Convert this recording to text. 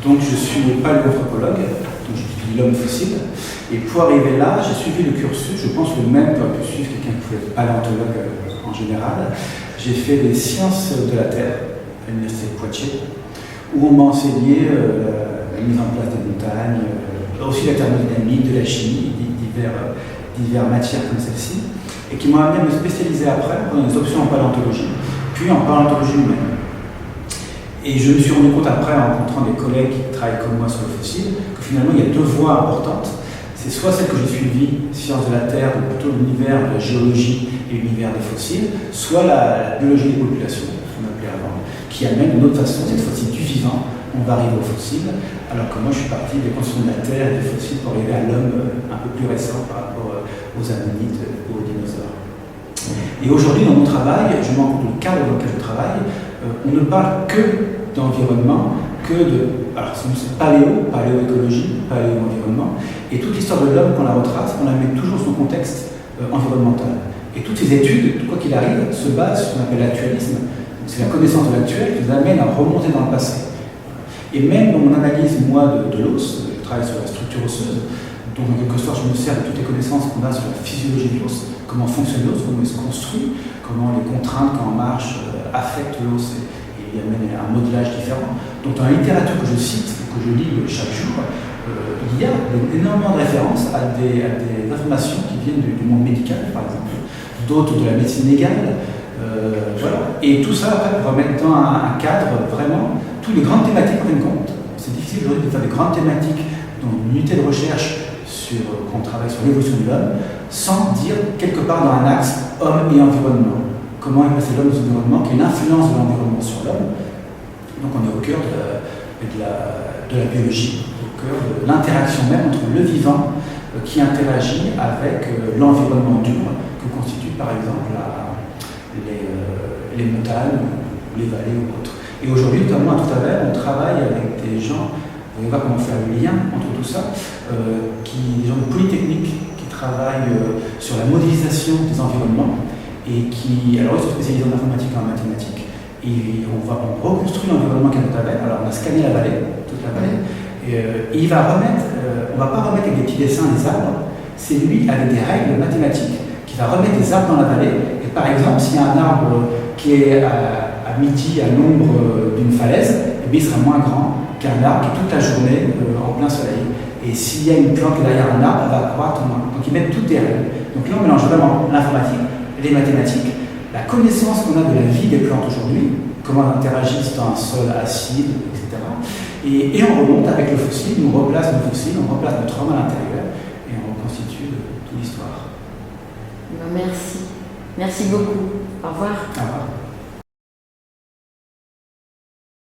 Donc je suis paléoanthropologue, donc j'étudie l'homme fossile. Et pour arriver là, j'ai suivi le cursus, je pense le même qu'aurait pu suivre quelqu'un qui pouvait être paléontologue en général. J'ai fait des sciences de la Terre à l'université de Poitiers, où on m'a enseigné la mise en place des montagnes, aussi la thermodynamique, de la chimie, diverses matières comme celle-ci, et qui m'ont amené à me spécialiser après dans des options en paléontologie, puis en paléontologie humaine. Et je me suis rendu compte après, en rencontrant des collègues qui travaillent comme moi sur le fossile, que finalement il y a deux voies importantes. C'est soit celle que j'ai suivie, sciences de la Terre, donc plutôt l'univers de la géologie et l'univers des fossiles, soit la biologie des populations, qu'on appelait avant, qui amène une autre façon, cette fois-ci du vivant, on va arriver aux fossiles, alors que moi je suis parti des constructions de la Terre et des fossiles pour arriver à l'homme un peu plus récent par rapport aux ammonites ou aux dinosaures. Et aujourd'hui, dans mon travail, je me rends compte du cadre dans lequel je travaille, on ne parle que d'environnement, que de... Alors, c'est paléoécologie, paléo-environnement, et toute l'histoire de l'homme, qu'on la retrace, on la met toujours dans son contexte environnemental. Et toutes ces études, quoi qu'il arrive, se basent sur ce qu'on appelle l'actualisme. C'est la connaissance de l'actuel qui nous amène à remonter dans le passé. Et même dans mon analyse, moi, de l'os, je travaille sur la structure osseuse, donc en quelque sorte, je me sers de toutes les connaissances qu'on a sur la physiologie de l'os, comment fonctionne l'os, comment il se construit, comment les contraintes quand on marche affectent l'os et y amènent un modelage différent. Donc dans la littérature que je cite, que je lis chaque jour, il y a énormément de références à des informations qui viennent du monde médical, par exemple, d'autres de la médecine légale, voilà. Et tout ça, après, pour remettre dans un cadre, vraiment, toutes les grandes thématiques, en fin de compte. C'est difficile aujourd'hui de faire des grandes thématiques dans une unité de recherche quand on travaille sur l'évolution de l'homme, sans dire quelque part dans un axe homme et environnement. Comment est passé l'homme dans l'environnement, quelle est l'influence de l'environnement sur l'homme. Donc on est au cœur de la biologie, au cœur de l'interaction même entre le vivant qui interagit avec l'environnement dur que constituent par exemple les montagnes, ou les vallées ou autres. Et aujourd'hui, notamment à Tout-à-Vel, on travaille avec des gens, on va comment faire le lien entre tout ça, des gens de Polytechnique qui travaillent sur la modélisation des environnements et qui, alors ils sont spécialisés en informatique et en mathématiques. Et on reconstruit l'environnement qu'est Tout-à-Vel. Alors on a scanné la vallée, toute la vallée, et il va remettre, on ne va pas remettre avec des petits dessins des arbres, c'est lui avec des règles mathématiques qui va remettre des arbres dans la vallée. Et par exemple, s'il y a un arbre qui est à midi à l'ombre d'une falaise, eh bien, il sera moins grand qu'un arbre qui est toute la journée en plein soleil. Et s'il y a une plante derrière un arbre, elle va croître moins. Donc ils mettent toutes des règles. Donc là on mélange vraiment l'informatique, les mathématiques, la connaissance qu'on a de la vie des plantes aujourd'hui, comment elles interagissent dans un sol acide, etc. Et on remonte avec le fossile, on replace nos fossiles, on replace notre homme à l'intérieur et on reconstitue toute l'histoire. Merci. Merci beaucoup. Au revoir. Au revoir.